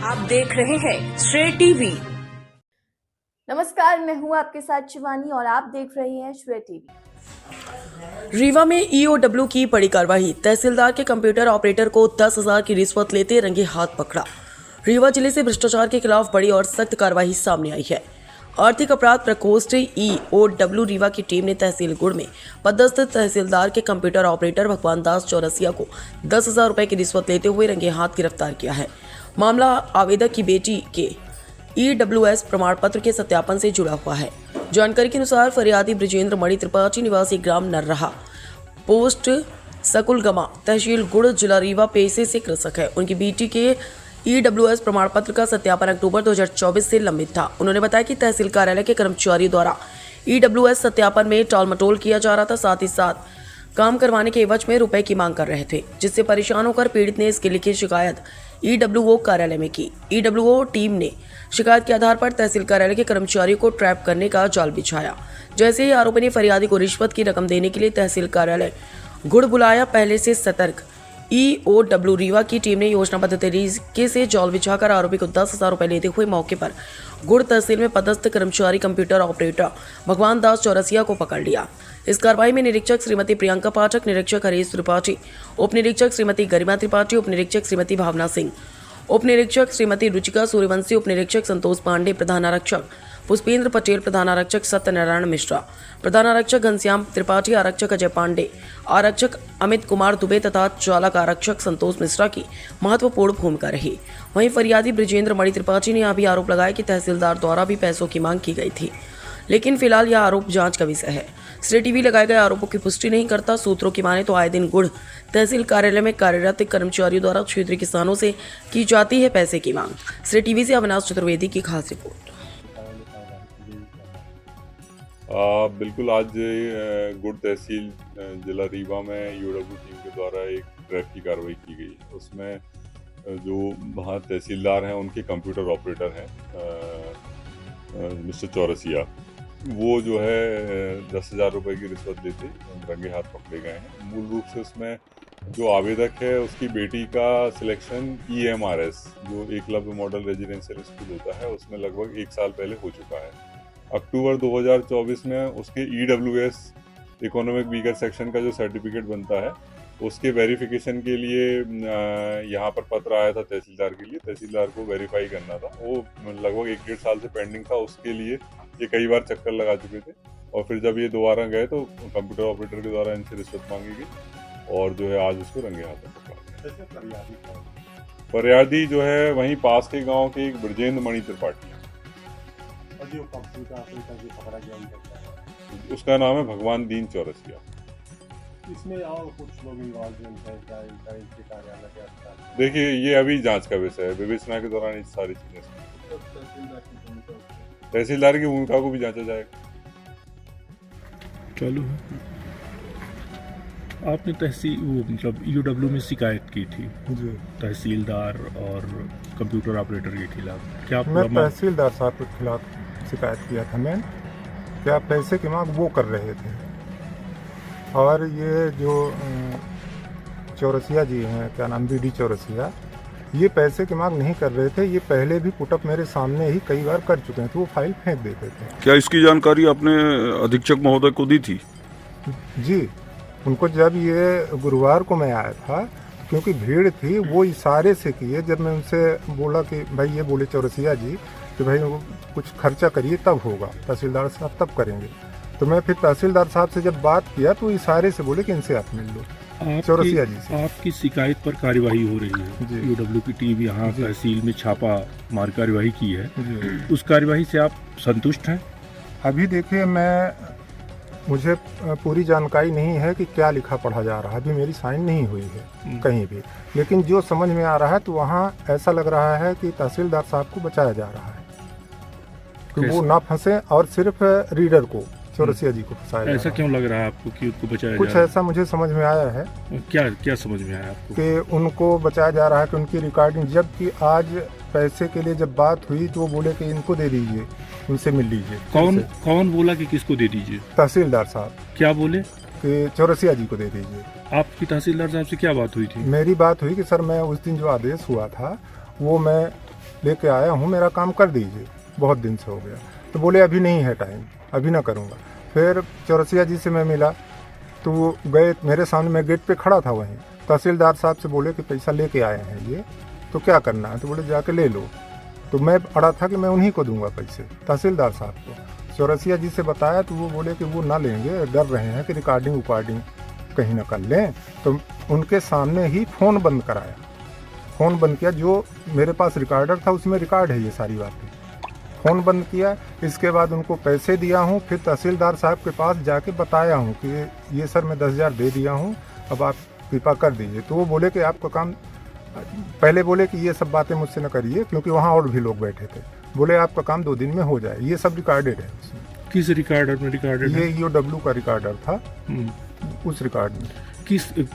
आप देख रहे हैं श्रेय टीवी। नमस्कार, मैं हूं आपके साथ शिवानी और आप देख रहे हैं श्रेय टीवी। रीवा में ईओडब्ल्यू की बड़ी कार्रवाई। तहसीलदार के कंप्यूटर ऑपरेटर को 10,000 की रिश्वत लेते रंगे हाथ पकड़ा। रीवा जिले से भ्रष्टाचार के खिलाफ बड़ी और सख्त कार्रवाई सामने आई है। आर्थिक अपराध प्रकोष्ठ ईओडब्ल्यू रीवा की टीम ने तहसील गुड़ में पदस्थ तहसीलदार के कंप्यूटर ऑपरेटर भगवान दास चौरसिया को 10,000 रुपए की रिश्वत लेते हुए रंगे हाथ गिरफ्तार किया है। मामला आवेदक की बेटी के ईडब्ल्यूएस प्रमाण पत्र के सत्यापन से जुड़ा हुआ है। जानकारी के अनुसार फरियादी ब्रिजेंद्र मणि त्रिपाठी निवासी ग्राम नर्रहा पोस्ट सकुलगमा तहसील गुड़ जिला रीवा पेशे से कृषक है। उनकी बेटी के ईडब्ल्यूएस प्रमाण पत्र का सत्यापन अक्टूबर 2024 से लंबित था। उन्होंने बताया कि तहसील कार्यालय के कर्मचारियों द्वारा ईडब्ल्यूएस सत्यापन में टालमटोल किया जा रहा था, साथ ही साथ काम करवाने के एवज में रुपए की मांग कर रहे थे, जिससे परेशान होकर पीड़ित ने इसकी लिखित शिकायत ईडब्ल्यूओ कार्यालय में की। ईडब्ल्यूओ टीम ने शिकायत के आधार पर तहसील कार्यालय के कर्मचारियों को ट्रैप करने का जाल बिछाया। जैसे ही आरोपी ने फरियादी को रिश्वत की रकम देने के लिए तहसील कार्यालय गुड़ बुलाया, पहले से सतर्क ईओडब्ल्यू रीवा की टीम ने योजनाबद्ध तरीके से जाल बिछाकर आरोपी को 10,000 रुपए लेते हुए मौके पर गुड़ तहसील में पदस्थ कर्मचारी कंप्यूटर ऑपरेटर भगवान दास चौरसिया को पकड़ लिया। इस कार्रवाई में निरीक्षक श्रीमती प्रियंका पाठक, निरीक्षक हरीश त्रिपाठी, उप निरीक्षक श्रीमती गरिमा त्रिपाठी, उप निरीक्षक श्रीमती भावना सिंह, उप निरीक्षक श्रीमती रुचिका सूर्यवंशी, उप निरीक्षक संतोष पांडे, प्रधान आरक्षक पुष्पेंद्र पटेल, प्रधान आरक्षक सत्यनारायण मिश्रा, प्रधान आरक्षक घनश्याम त्रिपाठी, आरक्षक अजय पांडे, आरक्षक अमित कुमार दुबे तथा चालक आरक्षक संतोष मिश्रा की महत्वपूर्ण भूमिका रही। वहीं फरियादी ब्रिजेंद्र मणि त्रिपाठी ने यह भी आरोप लगाया कि तहसीलदार द्वारा भी पैसों की मांग की गई थी, लेकिन फिलहाल यह आरोप जांच का विषय है। श्रेय टीवी लगाए गए आरोपों की पुष्टि नहीं करता। सूत्रों की माने तो आए दिन गुड़ तहसील कार्यालय में कार्यरत कर्मचारियों द्वारा क्षेत्रीय किसानों से की जाती है पैसे की मांग। श्रेय टीवी से अविनाश चतुर्वेदी की खास रिपोर्ट। बिल्कुल, आज गुड़ तहसील जिला रीवा में ईओडब्ल्यू टीम के द्वारा एक ट्रैप की कार्रवाई की गई। उसमें जो वहाँ तहसीलदार हैं उनके कंप्यूटर ऑपरेटर हैं मिस्टर चौरसिया, वो जो है 10,000 रुपये की रिश्वत लेते रंगे हाथ पकड़े गए हैं। मूल रूप से उसमें जो आवेदक है उसकी बेटी का सिलेक्शन EMRS जो एकलव्य मॉडल रेजिडेंशियल स्कूल होता है उसमें लगभग 1 साल पहले हो चुका है। अक्टूबर 2024 में उसके EWS इकोनॉमिक वीकर सेक्शन का जो सर्टिफिकेट बनता है उसके वेरिफिकेशन के लिए यहाँ पर पत्र आया था तहसीलदार के लिए। तहसीलदार को वेरीफाई करना था, वो लगभग 1-1.5 साल से पेंडिंग था। उसके लिए ये कई बार चक्कर लगा चुके थे और फिर जब ये दोबारा गए तो कंप्यूटर ऑपरेटर के द्वारा इनसे रिश्वत मांगी गई और जो है आज उसको रंगे हाथों पकड़ा गया। फरियादी जो है वहीं पास के गाँव के एक ब्रजेंद्र मणि त्रिपाठी, उसका नाम है भगवान दीन चौरसिया। इसमें और कुछ लोग इन्वॉल्वमेंट है क्या इनके कार्यालय के अधिकारी? देखिए, ये अभी जांच का विषय है। विवेचना के दौरान ये सारी चीजें तहसीलदार की भूमिका को भी जांचा जाएगा। चालू है। आपने मतलब ईओडब्ल्यू में शिकायत की थी जी, तहसीलदार और कंप्यूटर ऑपरेटर के खिलाफ। क्या मैं तहसीलदार साहब के खिलाफ शिकायत किया था। मैं क्या पैसे की मांग वो कर रहे थे और ये जो चौरसिया जी हैं, क्या नाम, BD चौरसिया, ये पैसे की मांग नहीं कर रहे थे। ये पहले भी पुटअप मेरे सामने ही कई बार कर चुके हैं, तो वो फाइल फेंक देते थे। क्या इसकी जानकारी आपने अधीक्षक महोदय को दी थी? जी, उनको जब ये गुरुवार को मैं आया था, क्योंकि भीड़ थी, वो इशारे से किए। जब मैं उनसे बोला कि भाई, ये बोले चौरसिया जी कि भाई वो कुछ खर्चा करिए तब होगा, तहसीलदार साहब तब करेंगे। तो मैं फिर तहसीलदार साहब से जब बात किया तो इशारे से बोले कि इनसे आप मिल लो, चौरसिया जी से। आपकी शिकायत पर कार्यवाही हो रही है। ईओडब्ल्यू की टीम यहाँ तहसील में छापा मार कार्यवाही की है। उस कार्यवाही से आप संतुष्ट हैं? अभी देखिए, मुझे पूरी जानकारी नहीं है कि क्या लिखा पढ़ा जा रहा है। अभी मेरी साइन नहीं हुई है कहीं भी, लेकिन जो समझ में आ रहा है तो वहाँ ऐसा लग रहा है कि तहसीलदार साहब को बचाया जा रहा है कि वो ना फंसे और सिर्फ रीडर को, चौरसिया जी को फंसाया जा रहा है। ऐसा क्यों लग रहा है आपको कि उनको बचाया कुछ जा रहा है? ऐसा मुझे समझ में आया है। क्या समझ में आया आपको? कि उनको बचाया जा रहा है कि उनकी रिकॉर्डिंग, जबकि आज पैसे के लिए जब बात हुई तो वो बोले कि इनको दे दीजिए, उनसे मिल लीजिए। कौन बोला कि किसको दे दीजिए? तहसीलदार साहब। क्या बोले? कि चौरसिया जी को दे दीजिए। आपकी तहसीलदार साहब से क्या बात हुई थी? मेरी बात हुई कि सर, मैं उस दिन जो आदेश हुआ था वो मैं लेके आया हूँ, मेरा काम कर दीजिए, बहुत दिन से हो गया। तो बोले अभी नहीं है टाइम, अभी ना करूँगा। फिर चौरसिया जी से मैं मिला तो वो गए मेरे सामने, मैं गेट पे खड़ा था वहीं। तहसीलदार साहब से बोले कि पैसा लेके आए हैं ये, तो क्या करना है? तो बोले जाके ले लो। तो मैं अड़ा था कि मैं उन्हीं को दूंगा पैसे, तहसीलदार साहब को। चौरसिया जी से बताया तो वो बोले कि वो ना लेंगे, डर रहे हैं कि रिकॉर्डिंग कहीं ना कर लें। तो उनके सामने ही फ़ोन बंद कराया, फ़ोन बंद किया। जो मेरे पास रिकॉर्डर था उसमें रिकॉर्ड है ये सारी बातें। फ़ोन बंद किया, इसके बाद उनको पैसे दिया हूँ। फिर तहसीलदार साहब के पास जाके बताया हूँ कि ये सर मैं 10,000 दे दिया हूँ, अब आप कृपा कर दीजिए। तो वो बोले कि आपका काम, पहले बोले कि ये सब बातें मुझसे न करिए क्योंकि वहाँ और भी लोग बैठे थे। बोले आपका काम 2 दिन में हो जाए। ये सब रिकॉर्डेड है उसमें। किस रिकॉर्डर में रिकॉर्डेड? ये EOW का रिकॉर्डर था। उस रिकॉर्ड में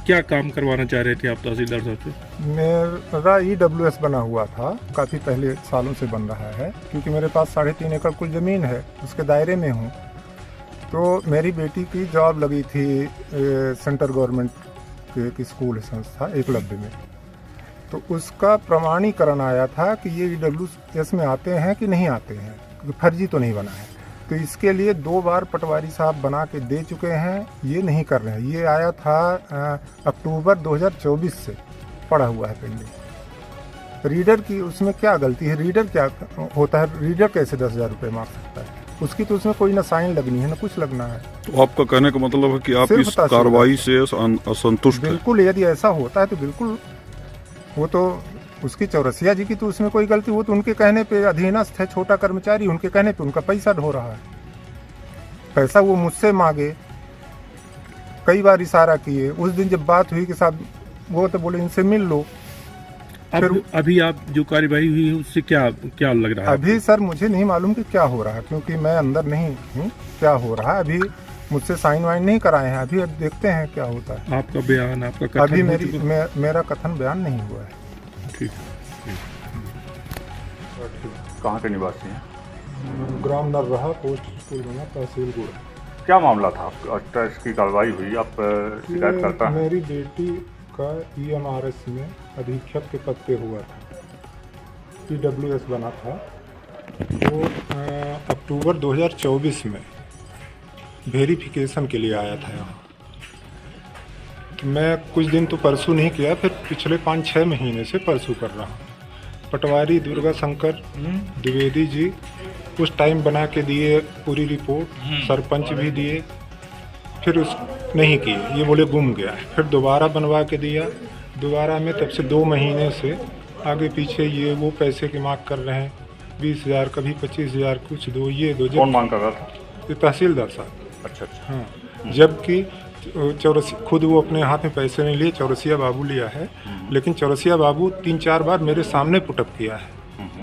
क्या काम करवाना चाह रहे थे आप तहसीलदार साहब से? मेरा EWS बना हुआ था, काफ़ी पहले सालों से बन रहा है, क्योंकि मेरे पास 3.5 एकड़ कुल ज़मीन है, उसके दायरे में हूँ। तो मेरी बेटी की जॉब लगी थी सेंट्रल गवर्नमेंट के एक स्कूल संस्था एकलव्य में। तो उसका प्रमाणीकरण आया था कि ये EWS में आते हैं कि नहीं आते हैं, क्योंकि फर्जी तो नहीं बना है। तो इसके लिए 2 बार पटवारी साहब बना के दे चुके हैं, ये नहीं कर रहे हैं। ये आया था अक्टूबर 2024 से पड़ा हुआ है पेंडिंग। रीडर की उसमें क्या गलती है? रीडर क्या होता है? रीडर कैसे 10,000 रुपये मांग सकता है? उसकी तो उसमें कोई ना साइन लगनी है ना कुछ लगना है। तो आपका कहने का मतलब है कि आप इस कार्रवाई से असंतुष्ट हैं? बिल्कुल, यदि ऐसा होता है तो बिल्कुल। वो तो उसकी चौरसिया जी की तो उसमें कोई गलती, वो तो उनके कहने पे अधीनस्थ है, छोटा कर्मचारी, उनके कहने पे उनका पैसा ढो रहा है। पैसा वो मुझसे मांगे, कई बार इशारा किए। उस दिन जब बात हुई कि साहब, वो तो बोले इनसे मिल लो। फिर अभी आप जो कार्यवाही हुई है उससे क्या लग रहा है? अभी सर मुझे नहीं मालूम कि क्या हो रहा है, क्योंकि मैं अंदर नहीं हूँ। क्या हो रहा है अभी मुझसे साइन वाइन नहीं कराए हैं। अभी अब देखते हैं क्या होता है। आपका बयान, आपका कथन अभी मेरा कथन बयान नहीं हुआ है। ठीक। कहाँ के निवासी हैं? ग्राम नरहा, पोस्ट स्कूल बना, तहसील गुड़। क्या मामला था आपका? इसकी कार्रवाई हुई, आप शिकायत करता है? मेरी बेटी का EMRS में अधीक्षक के पद पे हुआ था, EWS बना था। वो अक्टूबर 2024 में वेरिफिकेशन के लिए आया था यहाँ। मैं कुछ दिन तो परसों नहीं किया, फिर पिछले 5-6 महीने से परसों कर रहा हूँ। पटवारी दुर्गा शंकर द्विवेदी जी उस टाइम बना के दिए पूरी रिपोर्ट, सरपंच भी दिए, फिर उस नहीं किए, ये बोले गुम गया है। फिर दोबारा बनवा के दिया, दोबारा में तब से 2 महीने से आगे पीछे ये वो पैसे की मांग कर रहे हैं। 20,000 कभी 25,000, कुछ दो ये दो। कौन मांग कर रहा था? ये तहसीलदार साहब। अच्छा। हाँ, जबकि चौरसिया खुद वो अपने हाथ में पैसे नहीं लिए, चौरसिया बाबू लिया है। लेकिन चौरसिया बाबू 3-4 बार मेरे सामने पुटअप किया है,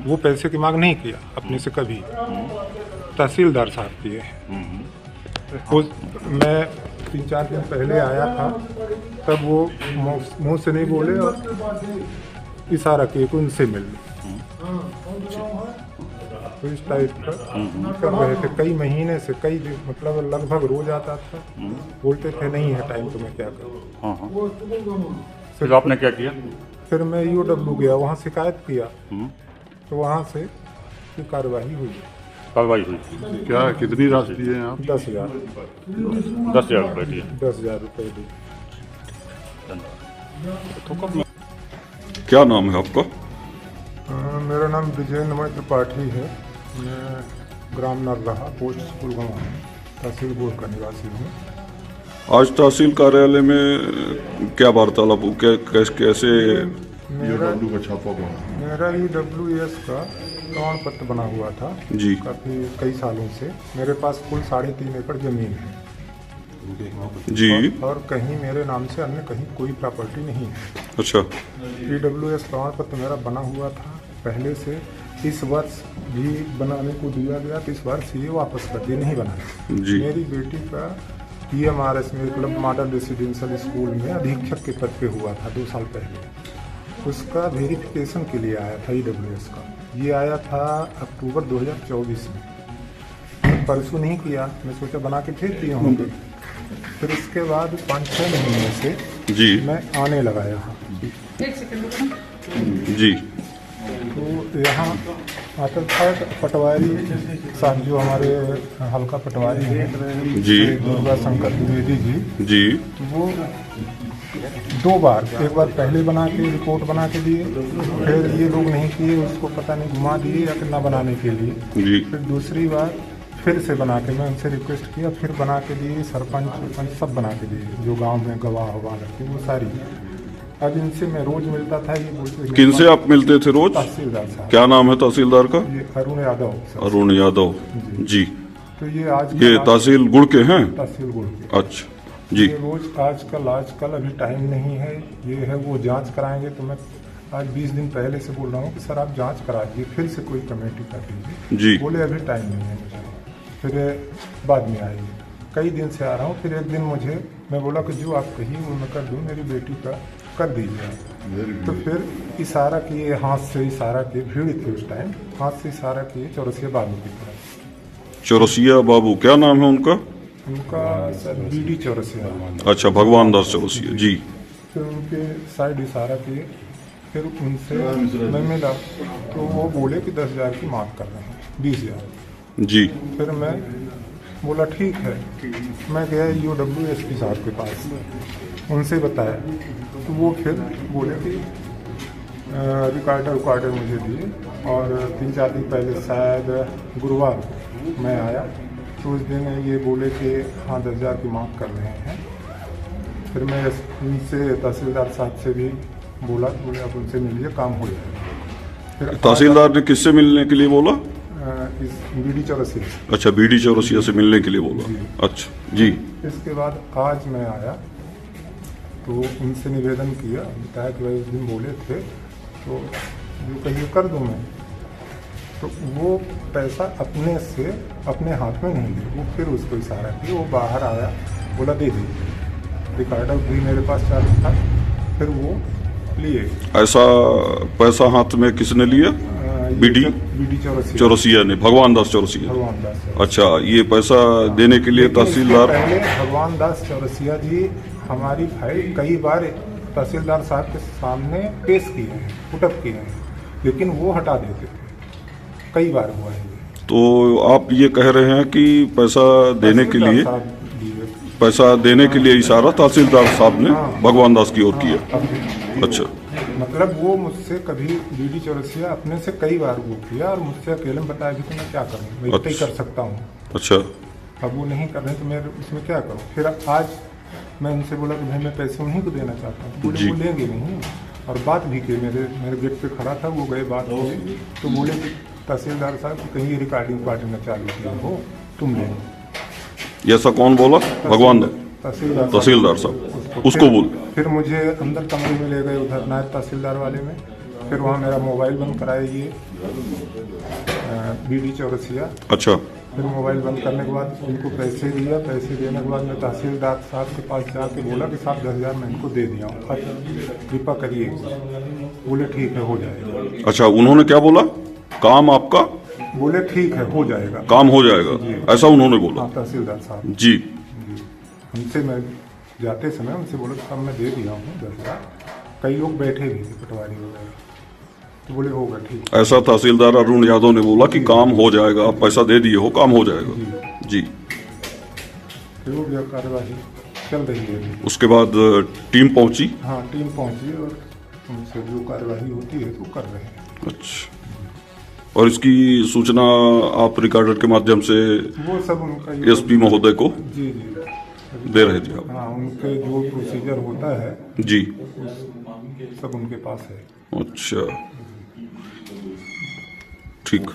वो पैसे की मांग नहीं किया अपने से कभी। तहसीलदार साहब किए हैं। मैं 3-4 दिन पहले आया था, तब वो मुंह से नहीं बोले और इशारा किए कि उनसे मिल लो। तो इस टाइप का कर रहे थे कई महीने से, कई मतलब लगभग रोज आता था। बोलते थे नहीं है टाइम, तो मैं क्या करूँ। फिर आपने क्या किया? फिर मैं EOW गया, वहाँ शिकायत किया, तो वहाँ से कार्रवाई हुई। कार्रवाई हुई? क्या कितनी राशि दी है आप? 10,000 रुपये दिए। 10,000 रुपये दी। क्या नाम है आपका? मेरा नाम विजयेंद्र त्रिपाठी है। मैं ग्राम नरहा, पोस्ट स्कूल गाँव, तहसील गुड़ का निवासी हूँ। आज तहसील कार्यालय में क्या वार्तालाप, कैसे EOW का छापा बना? मेरा EWS का प्रमाण पत्र बना हुआ था जी, कई सालों से। मेरे पास कुल 3.5 एकड़ जमीन है जी, और कहीं मेरे नाम से अन्य कहीं कोई प्रॉपर्टी नहीं है। अच्छा। EWS प्रमाण पत्र मेरा बना हुआ था पहले से। इस वर्ष भी बनाने को दिया गया, तो इस वर्ष ये वापस कर दिए, नहीं बना। जी। मेरी बेटी का EMRS में क्लब मॉडल रेसिडेंशियल स्कूल में अधीक्षक के पद पे हुआ था 2 साल पहले। उसका वेरिफिकेशन के लिए आया था EWS का। ये आया था अक्टूबर 2024 में। परसों नहीं किया, मैं सोचा बना के भेज दिए होंगे। फिर इसके बाद 5-6 महीने से जी मैं आने लगा यहाँ। जी। तो यहाँ आता था पटवारी साहब जो हमारे हल्का पटवारी हैं जी दुर्गा शंकर द्विवेदी जी जी वो 2 बार, एक बार पहले बना के रिपोर्ट बना के दिए, फिर ये लोग नहीं किए, उसको पता नहीं घुमा दिए या कितना बनाने के लिए, जी फिर दूसरी बार फिर से बना के मैं उनसे रिक्वेस्ट किया, फिर बना के दिए, सरपंच सब बना के दिए, जो गांव में गवाह हुआ रहती वो सारी। अब इनसे मैं रोज मिलता था, ये बोलते किनसे आप मिलते थे रोज? तहसीलदार साहब। क्या नाम है तहसीलदार का? ये अरुण यादव सर। अरुण यादव जी। तो ये आज ये तहसील गुड़ के हैं? तहसील गुड़ के। अच्छा जी। ये रोज आजकल अभी टाइम नहीं है, ये है वो जांच कराएंगे, तो मैं आज 20 दिन पहले से बोल रहा हूँ कि सर आप जांच करा दीजिए, फिर से कोई कमेटी कर दीजिए जी। बोले अभी टाइम नहीं है मुझे, फिर बाद में आएगी। कई दिन से आ रहा हूँ, फिर एक दिन मुझे मैं बोला कि जो आप कहिए वो मैं कर दूँ, मेरी बेटी का कर दीजिए आप। तो फिर इशारा किए, हाथ से इशारा किए, भीड़ थी उस टाइम, हाथ से इशारा किए चौरसिया बाबू की तरफ। चौरसिया बाबू, क्या नाम है उनका? उनका सर बीडी चौरसिया। अच्छा, भगवान दास चौरसिया जी। फिर उनके साइड इशारा किए, फिर उनसे मैं मिला तो वो बोले कि 10,000 की मांग कर रहे हैं, 20,000 जी। फिर मैं बोला ठीक है, मैं गया UWSP साहब के पास, उनसे बताया, तो वो फिर बोले कि रिकॉर्डर मुझे दिए, और 3-4 दिन पहले शायद गुरुवार को मैं आया, तो उस दिन ये बोले कि हाँ 10,000 की मांग कर रहे हैं। फिर मैं उनसे तहसीलदार साहब से भी बोला, बोले आप उनसे मिलिए, काम हो जाएगा। फिर तहसीलदार ने किससे मिलने के लिए बोला? इस बीडी चौरसिया। अच्छा, बीडी चौरसिया से मिलने के लिए बोला। अच्छा जी। इसके बाद आज मैं आया तो उनसे निवेदन किया, बताया कि भाई उस दिन बोले थे तो जो कहिए कर दूँ मैं। तो वो पैसा अपने से अपने हाथ में नहीं लिया, वो फिर उसको इशारा किया, वो बाहर आया, बोला दे दीजिए। रिकॉर्डर भी मेरे पास चालू था, फिर वो लिए। ऐसा पैसा हाथ में किसने लिया? बीडी चौरसिया ने, भगवान दास चौरसिया। भगवान दास। अच्छा, ये पैसा देने के लिए तहसीलदार पहले भगवान दास चौरसिया जी हमारी फाइल कई बार तहसीलदार साहब के सामने पेश किए हैं, पुटअप किए हैं, लेकिन वो हटा देते थे, कई बार हुआ है। तो आप ये कह रहे हैं कि पैसा देने के लिए इशारा तहसीलदार साहब ने भगवान दास की ओर किया? अच्छा, मतलब वो मुझसे कभी बीडी चौरसिया अपने से कई बार वो किया, और मुझसे अकेले में बताया कि मैं क्या करूँ, मैं इतना ही कर सकता हूँ। अच्छा, अब वो नहीं कर रहे तो मैं उसमें क्या करूँ। फिर आज मैं उनसे बोला कि भाई मैं पैसे उन्हीं को देना चाहता हूँ, बोले वो लेंगे नहीं, और बात भी की, मेरे गेट पे खड़ा था, वो गए बात की, तो बोले कि तहसीलदार साहब कहीं रिकॉर्डिंग न चालू किया हो, तुम ले। ऐसा कौन बोला? भगवान तहसीलदार साहब उसको बोल। फिर मुझे अंदर कमरे में ले गए, उधर नायब तहसीलदार वाले में, फिर वहाँ मेरा मोबाइल बंद कराया ये बीडी चौरसिया। अच्छा। फिर मोबाइल बंद करने के बाद उनको पैसे दिया, पैसे देने के बाद मैं तहसीलदार साहब के पास जाके बोला कि साहब 10,000 मैं इनको दे दिया हूँ, कृपा करिए। बोले ठीक है, हो जाएगा। अच्छा, उन्होंने क्या बोला? काम आपका? बोले ठीक है, हो जाएगा, काम हो जाएगा, ऐसा उन्होंने बोला? हाँ, तहसीलदार साहब जी। उनसे मैं जाते समय उनसे बोला साहब मैं दे दिया हूँ 10,000। कई लोग बैठे भी थे, पटवारी वगैरह, तो बोले होगा ठीक। ऐसा तहसीलदार अरुण यादव ने बोला कि काम हो जाएगा, आप पैसा दे दिए हो, काम हो जाएगा जी। फिर हो गया, कार्यवाही चल रही है। उसके बाद टीम पहुंची? हाँ, टीम पहुंची, और उनसे जो कार्यवाही होती है तो कर रहे हैं। अच्छा, और इसकी सूचना आप रिकॉर्डर के माध्यम से वो सब उनका एसपी महोदय को जी दे रहे थे आप? हाँ, उनके जो प्रोसीजर होता है जी, सब उनके पास है। अच्छा, ठीक।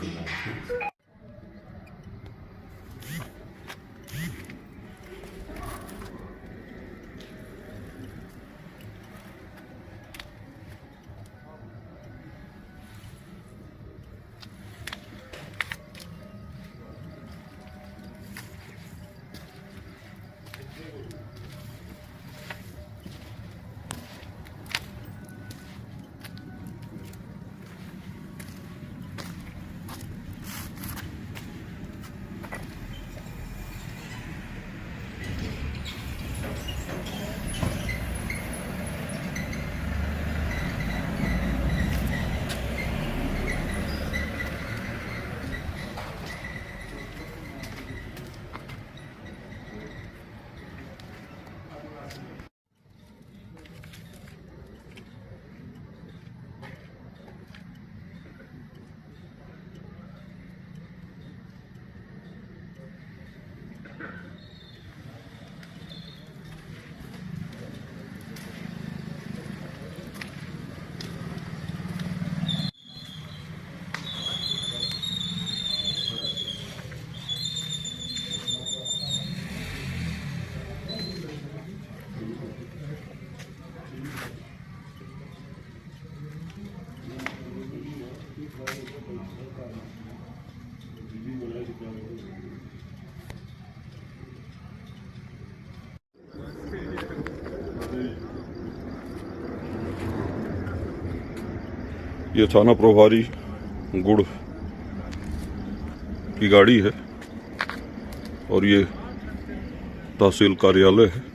ये थाना प्रभारी गुड़ की गाड़ी है और ये तहसील कार्यालय है।